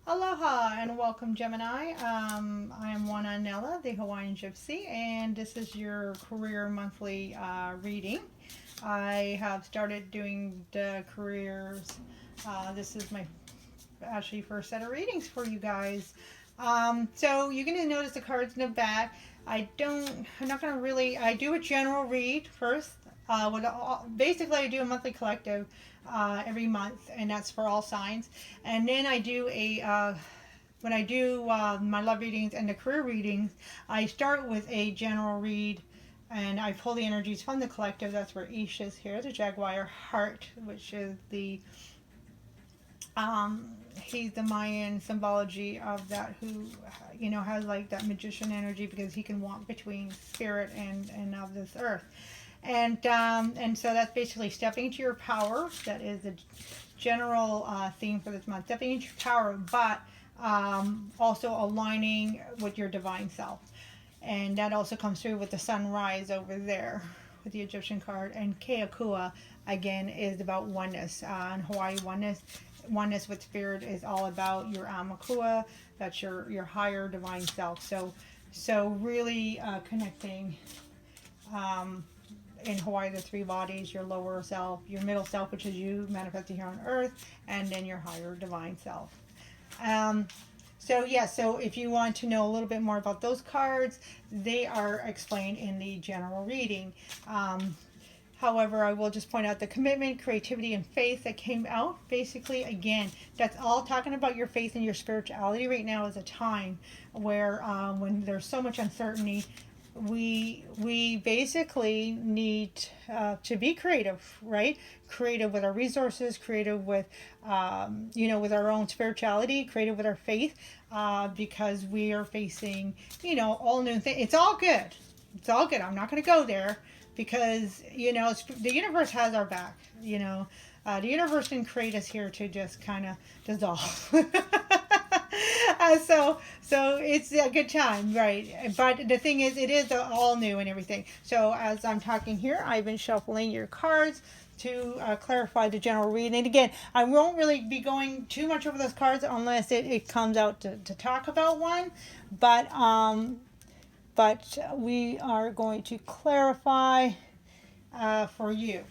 Aloha and welcome, Gemini. I am Moana Anela, the Hawaiian Gypsy, and this is your career monthly reading. I have started doing the careers. This is my actually first set of readings for you guys. So you're going to notice the cards in the back. I'm not going to really, I do a general read first. Basically, I do a monthly collective every month, and that's for all signs. And then I do when I do my love readings and the career readings, I start with a general read and I pull the energies from the collective. That's where Ish is here, the Jaguar heart, which is he's the Mayan symbology of that, who has like that magician energy because he can walk between spirit and of this earth. And so that's basically stepping into your power. That is the general theme for this month. Stepping into your power, but also aligning with your divine self. And that also comes through with the sunrise over there with the Egyptian card. And Keakua, again, is about oneness. In Hawaii, oneness with spirit is all about your Amakua. That's your higher divine self. So really connecting. In Hawaii, the three bodies: your lower self, your middle self, which is you manifesting here on earth, and then your higher divine self. So if you want to know a little bit more about those cards, they are explained in the general reading. However, I will just point out the commitment, creativity, and faith that came out. Basically, again, that's all talking about your faith and your spirituality. Right now is a time where when there's so much uncertainty, we basically need to be creative, right? Creative with our resources, creative with with our own spirituality, creative with our faith, because we are facing all new things. It's all good. It's all good. I'm not going to go there because the universe has our back. The universe didn't create us here to just kind of dissolve. So it's a good time, right? But the thing is, it is all new and everything. So as I'm talking here, I've been shuffling your cards to clarify the general reading. And again, I won't really be going too much over those cards unless it comes out to talk about one. But we are going to clarify for you.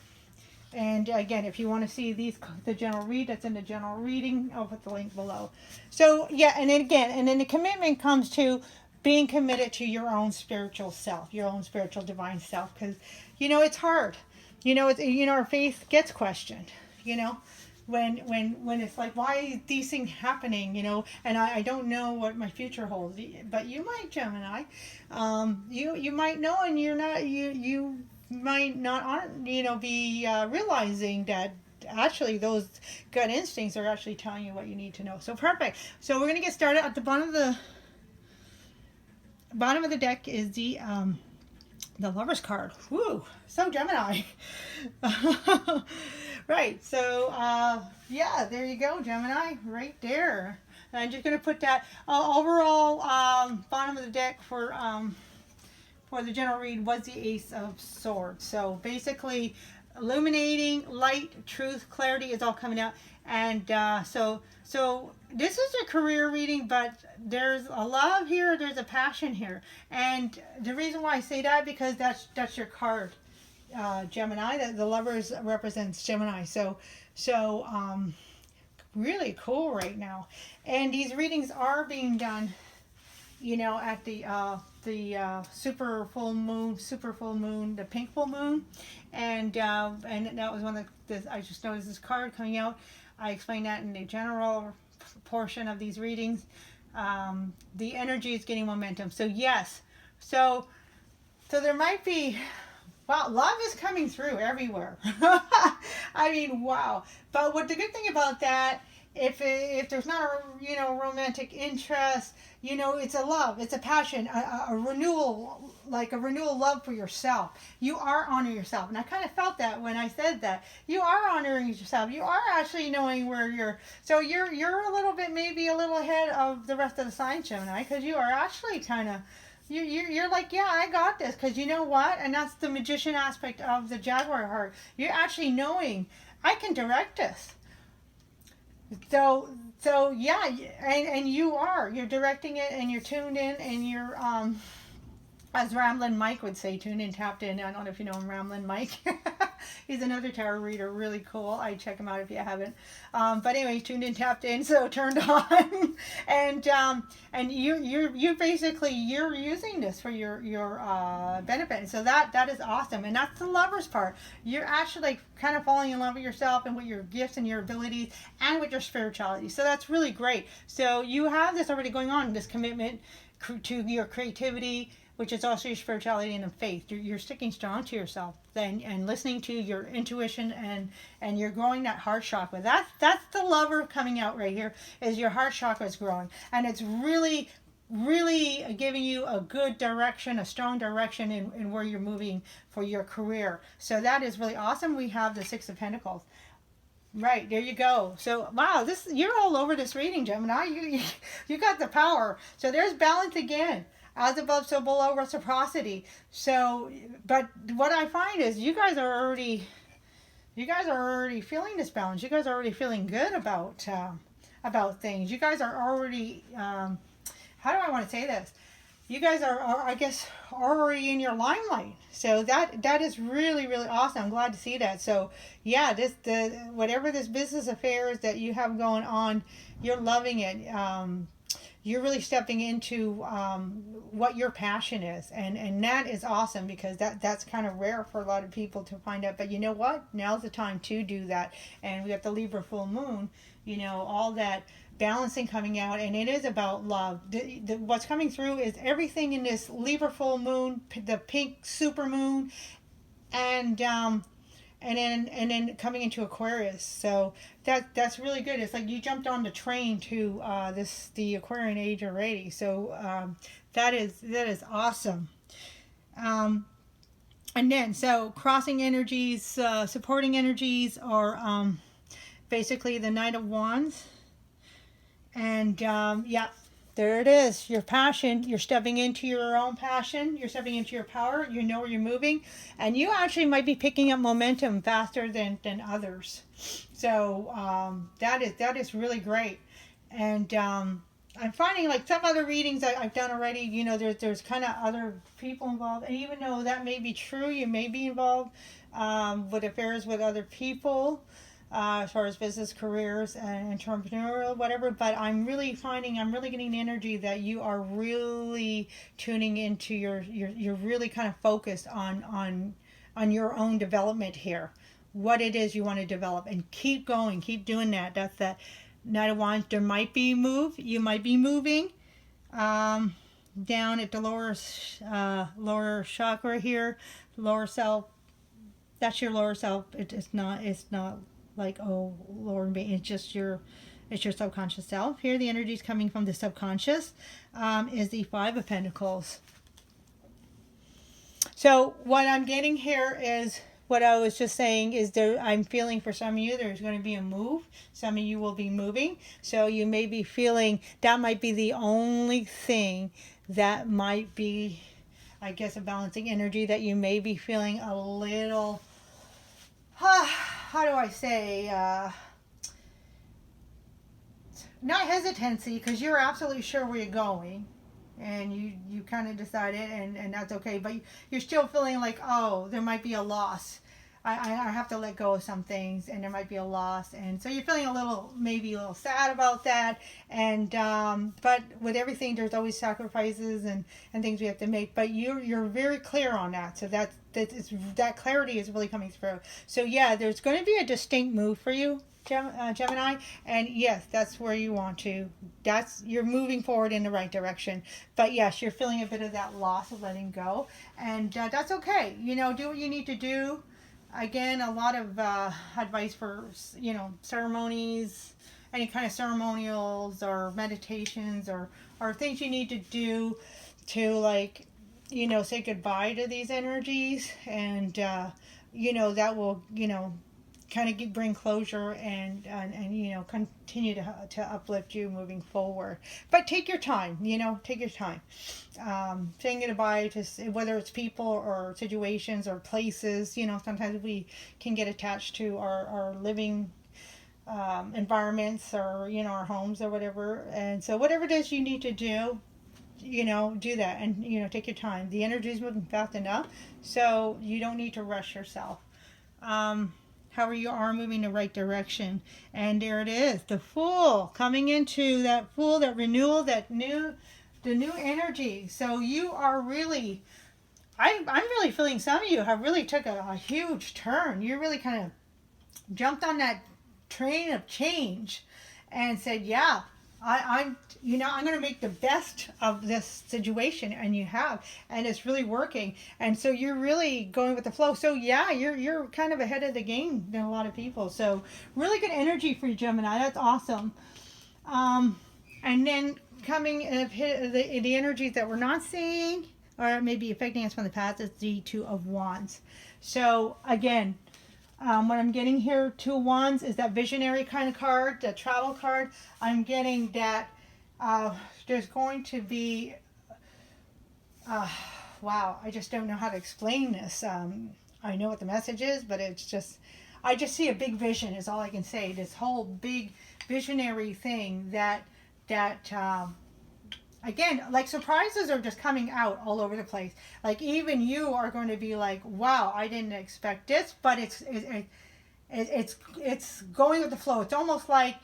And again, if you want to see the general read, that's in the general reading. I'll put the link below. So yeah, and then the commitment comes to being committed to your own spiritual self, your own spiritual divine self, because it's hard. Our faith gets questioned. When it's like, why are these things happening? And I don't know what my future holds. But you might, Gemini. You might know, and you're not. You might not be realizing that actually those gut instincts are actually telling you what you need to know. So perfect. So we're going to get started. At the bottom of the deck is the Lover's card. Woo, so Gemini. Right, so yeah, there you go, Gemini, right there. And I'm just going to put that overall bottom of the deck for the general read was the Ace of Swords. So basically, illuminating, light, truth, clarity is all coming out. And so this is a career reading, but there's a love here, there's a passion here. And the reason why I say that, because that's your card, Gemini. The Lovers represents Gemini. So really cool right now. And these readings are being done at the super full moon, the pink full moon, and that was one of I just noticed this card coming out. I explained that in the general portion of these readings. The energy is getting momentum. So yes, so there might be. Wow, love is coming through everywhere. I mean, wow. But what the good thing about that, if there's not a romantic interest, it's a love, it's a passion, a renewal, like a renewal love for yourself. You are honoring yourself, and I kind of felt that when I said that. You are honoring yourself. You are actually knowing where you're a little bit, maybe a little ahead of the rest of the signs, Gemini, because you are actually kind of. You're like, yeah, I got this, because you know what? And that's the magician aspect of the Jaguar heart. You're actually knowing, I can direct this. So yeah, and you're directing it, and you're tuned in, and you're as Ramblin' Mike would say, tuned in, tapped in. I don't know if you know him, Ramblin' Mike. He's another tarot reader, really cool. I check him out if you haven't. But anyway, tuned in, tapped in, so turned on, and you basically you're using this for your benefit. So that is awesome, and that's the Lovers part. You're actually like kind of falling in love with yourself and with your gifts and your abilities and with your spirituality. So that's really great. So you have this already going on, this commitment to your creativity, which is also your spirituality and faith. You're sticking strong to yourself and listening to your intuition, and you're growing that heart chakra. That's the Lover coming out right here, is your heart chakra is growing, and it's really giving you a good direction, a strong direction in where you're moving for your career. So that is really awesome. We have the Six of Pentacles. Right, there you go. So wow, this, you're all over this reading, Gemini. You got the power. So there's balance again. As above, so below, reciprocity. So, but what I find is you guys are already feeling this balance. You guys are already feeling good about things. You guys are already how do I want to say this? You guys are I guess already in your limelight. So that is really awesome. I'm glad to see that. So yeah, whatever this business affairs that you have going on, you're loving it. You're really stepping into what your passion is, and that is awesome, because that's kind of rare for a lot of people to find out. But you know what? Now's the time to do that. And we got the Libra full moon, all that balancing coming out, and it is about love. What's coming through is everything in this Libra full moon, the pink supermoon, and then coming into Aquarius. So that's really good. It's like you jumped on the train to the Aquarian age already. So that is awesome. And then so crossing energies, supporting energies are basically the Knight of Wands. And yeah, there it is. Your passion. You're stepping into your own passion. You're stepping into your power. You know where you're moving. And you actually might be picking up momentum faster than others. So that is really great. And I'm finding, like some other readings I've done already, there's kind of other people involved. And even though that may be true, you may be involved with affairs with other people. As far as business, careers, and entrepreneurial, whatever. But I'm really getting the energy that you are really tuning into you're really kind of focused on your own development here, what it is you want to develop, and keep going, keep doing that. That's that Knight of Wands. You might be moving down at the lower chakra here, lower self. That's your lower self. It's not like, oh Lord, it's your subconscious self. Here the energy is coming from the subconscious, is the Five of Pentacles. So what I'm getting here is what I was just saying, is I'm feeling for some of you there's going to be a move. Some of you will be moving, so you may be feeling that might be the only thing that might be, I guess, a balancing energy, that you may be feeling a little how do I say, not hesitancy, because you're absolutely sure where you're going, and you kind of decided, and that's okay, but you're still feeling like, oh, there might be a loss. I have to let go of some things, and there might be a loss, and so you're feeling maybe a little sad about that, and but with everything, there's always sacrifices and things we have to make, but you're very clear on that, so that clarity is really coming through. So yeah, there's going to be a distinct move for you, Gemini, and yes, that's where you want to. You're moving forward in the right direction. But yes, you're feeling a bit of that loss of letting go, and that's okay. Do what you need to do. Again, a lot of advice for ceremonies, any kind of ceremonials or meditations or things you need to do to, like, say goodbye to these energies, and that will kind of bring closure and continue to uplift you moving forward. But take your time, take your time. Saying goodbye to, whether it's people or situations or places, sometimes we can get attached to our living environments, or our homes or whatever. And so whatever it is you need to do, do that, and take your time. The energy is moving fast enough, so you don't need to rush yourself. However, you are moving the right direction. And there it is, the Fool, coming into that Fool, that renewal, the new energy. So you are really, I'm really feeling some of you have really took a huge turn. You really kind of jumped on that train of change and said, yeah, I'm going to make the best of this situation, and you have, and it's really working. And so you're really going with the flow. So yeah, you're kind of ahead of the game than a lot of people. So really good energy for you, Gemini. That's awesome. And then coming the energies that we're not seeing, or maybe affecting us from the past, is the Two of Wands. So again, what I'm getting here, Two of Wands, is that visionary kind of card, the travel card. I'm getting that there's going to be, wow, I just don't know how to explain this. I know what the message is, but it's just, I just see a big vision is all I can say. This whole big visionary thing that again, like surprises are just coming out all over the place. Like even you are going to be like, wow, I didn't expect this, but it's going with the flow. It's almost like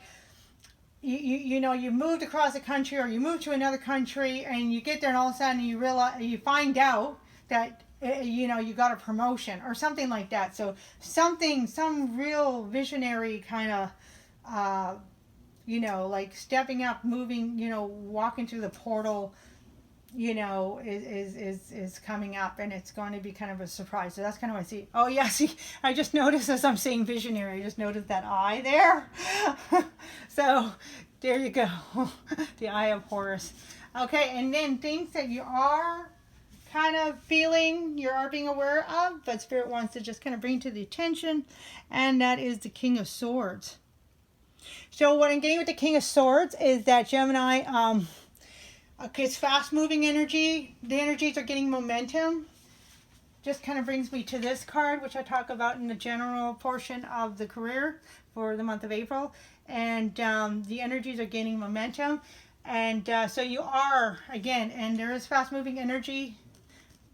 you moved across the country, or you moved to another country, and you get there and all of a sudden you find out that you got a promotion or something like that. So some real visionary kind of like stepping up, moving, walking through the portal, is coming up, and it's going to be kind of a surprise. So that's kind of what I see. Oh yeah, see, I just noticed as I'm saying visionary, I just noticed that eye there. So there you go, the Eye of Horus. Okay, and then things that you are kind of feeling, you are being aware of, but Spirit wants to just kind of bring to the attention, and that is the King of Swords. So what I'm getting with the King of Swords is that Gemini, it's fast-moving energy. The energies are getting momentum. Just kind of brings me to this card, which I talk about in the general portion of the career for the month of April. And the energies are gaining momentum. And so you are, again, and there is fast-moving energy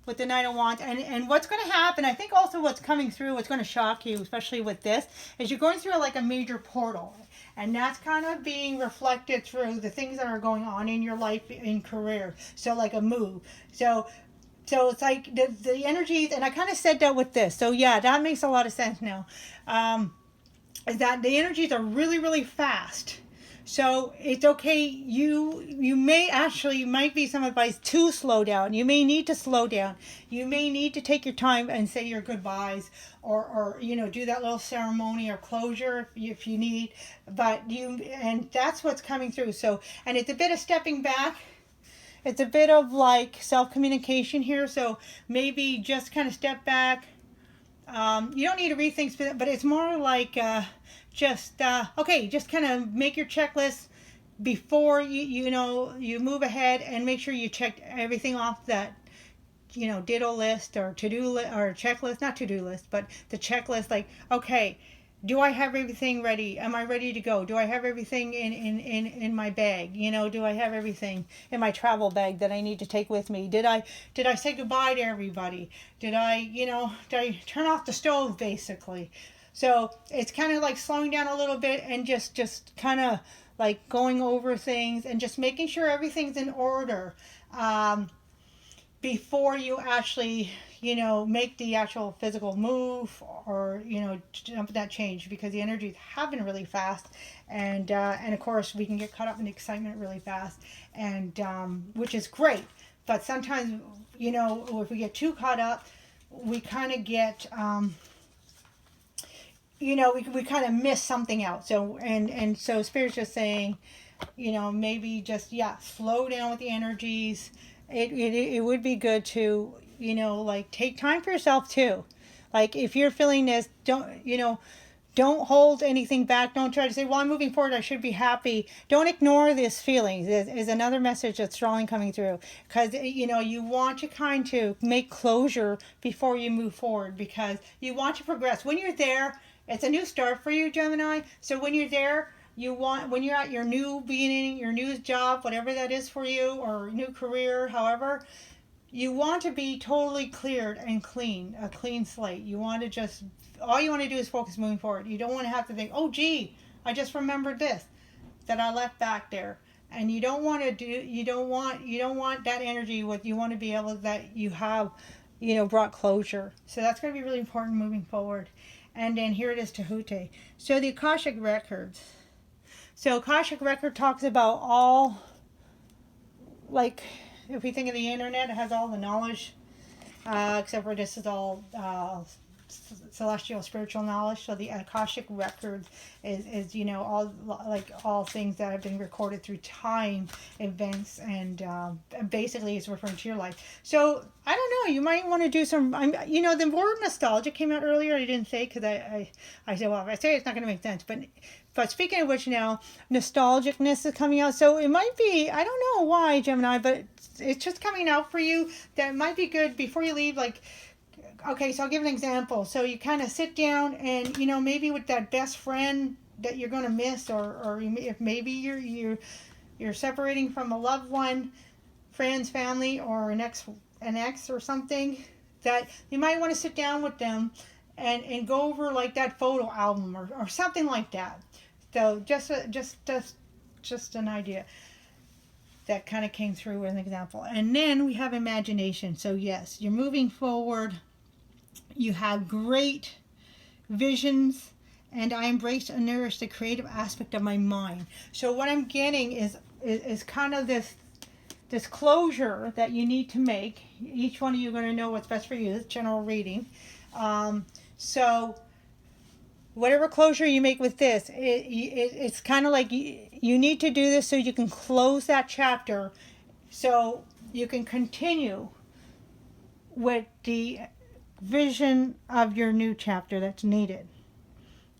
with the Knight of Wands. And what's going to happen, I think also what's coming through, what's going to shock you, especially with this, is you're going through like a major portal. And that's kind of being reflected through the things that are going on in your life, in career. So like a move. So it's like the energies, and I kind of said that with this. So yeah, that makes a lot of sense now. Is that the energies are really, really fast. So it's okay. You might be some advice to slow down. You may need to slow down. You may need to take your time and say your goodbyes, or do that little ceremony or closure if you need. And that's what's coming through. So, and it's a bit of stepping back. It's a bit of like self-communication here. So maybe just kind of step back. You don't need to rethink, but it's more like just kind of make your checklist before you move ahead, and make sure you check everything off that ditto list or to-do list or checklist, not to-do list, but the checklist. Like, okay, do I have everything ready? Am I ready to go? Do I have everything in my bag? Do I have everything in my travel bag that I need to take with me? Did I say goodbye to everybody? Did I turn off the stove, basically? So it's kind of like slowing down a little bit and just kind of like going over things and just making sure everything's in order before you actually make the actual physical move, or jump that change, because the energies have been really fast, and of course we can get caught up in excitement really fast, and which is great. But sometimes if we get too caught up, we kind of get we kind of miss something out. So so Spirit's just saying, maybe just slow down with the energies. It would be good to like take time for yourself too. Like if you're feeling this, don't hold anything back. Don't try to say, well, I'm moving forward, I should be happy. Don't ignore this feeling. Is another message that's strongly coming through, because you want to kind to make closure before you move forward, because you want to progress. When you're there, It's a new start for you, Gemini. So when you're there, when you're at your new beginning, your new job, whatever that is for you, or new career, however, you want to be totally cleared and clean, a clean slate. You want to just, all you want to do is focus moving forward. You don't want to have to think, oh gee, I just remembered this that I left back there. And you don't want to do, you don't want that energy with, you want to be able that you have, brought closure. So that's going to be really important moving forward. And then here it is, Tahute. So the Akashic Records. So Akashic Record talks about all, like, if we think of the internet, it has all the knowledge, except for this is all celestial spiritual knowledge. So the Akashic Records is all things that have been recorded through time, events, and basically it's referring to your life. So I don't know, you might want to do some, the word nostalgia came out earlier. I didn't say, because I said, well, if I say it's not going to make sense, but speaking of which, now nostalgicness is coming out. So it might be, I don't know why, Gemini, but it's just coming out for you. That might be good before you leave. Like, okay, so I'll give an example. So you kind of sit down and, maybe with that best friend that you're going to miss, or if maybe you're separating from a loved one, friends, family, or an ex or something, that you might want to sit down with them and go over like that photo album or something like that. So just an idea that kind of came through as an example. And then we have imagination. So yes, you're moving forward. You have great visions, and I embrace and nourish the creative aspect of my mind. So what I'm getting is kind of this closure that you need to make. Each one of you are going to know what's best for you. This general reading. So whatever closure you make with this, it's kind of like you need to do this so you can close that chapter, so you can continue with the vision of your new chapter that's needed.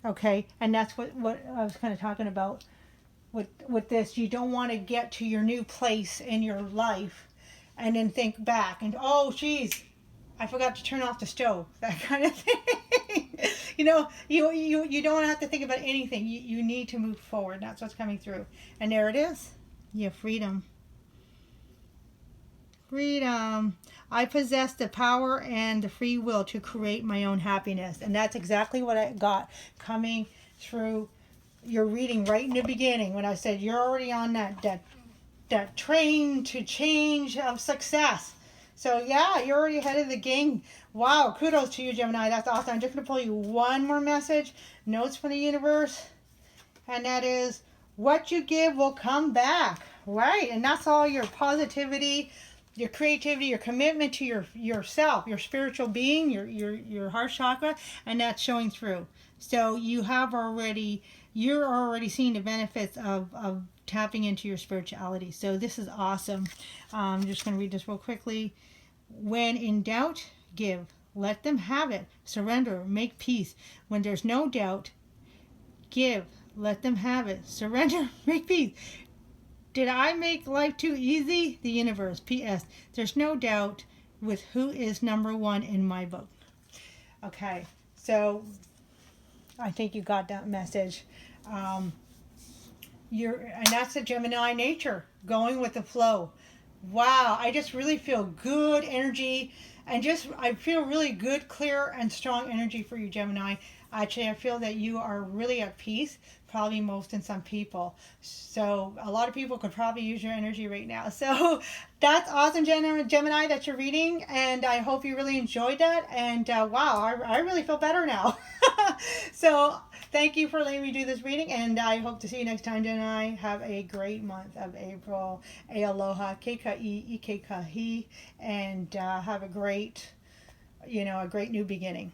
Okay, and that's what I was kind of talking about with this. You don't want to get to your new place in your life and then think back and, oh geez, I forgot to turn off the stove, that kind of thing. You don't want to have to think about anything. You need to move forward. That's what's coming through. And there it is. Yeah, freedom. Freedom. I possess the power and the free will to create my own happiness. And that's exactly what I got coming through your reading right in the beginning, when I said you're already on that train to change of success. So yeah, you're already ahead of the game. Wow, kudos to you, Gemini. That's awesome. I'm just going to pull you one more message. Notes from the universe. And that is, what you give will come back. Right? And that's all your positivity, your creativity, your commitment to yourself, your spiritual being, your heart chakra, and that's showing through. So you're already seeing the benefits of tapping into your spirituality. So this is awesome. I'm just going to read this real quickly. When in doubt, give. Let them have it. Surrender. Make peace. When there's no doubt, give. Let them have it. Surrender. Make peace. Did I make life too easy? The universe. P.S. There's no doubt with who is number one in my book. Okay. So I think you got that message. And that's the Gemini nature, going with the flow. Wow, I just really feel good energy, and I feel really good, clear, and strong energy for you, Gemini. Actually, I feel that you are really at peace, probably most in some people. So a lot of people could probably use your energy right now. So that's awesome, Gemini, that you're reading, and I hope you really enjoyed that. And wow, I really feel better now. So thank you for letting me do this reading, and I hope to see you next time, Gemini. Have a great month of April. Aloha, keika'i, ike kahi, and have a great new beginning.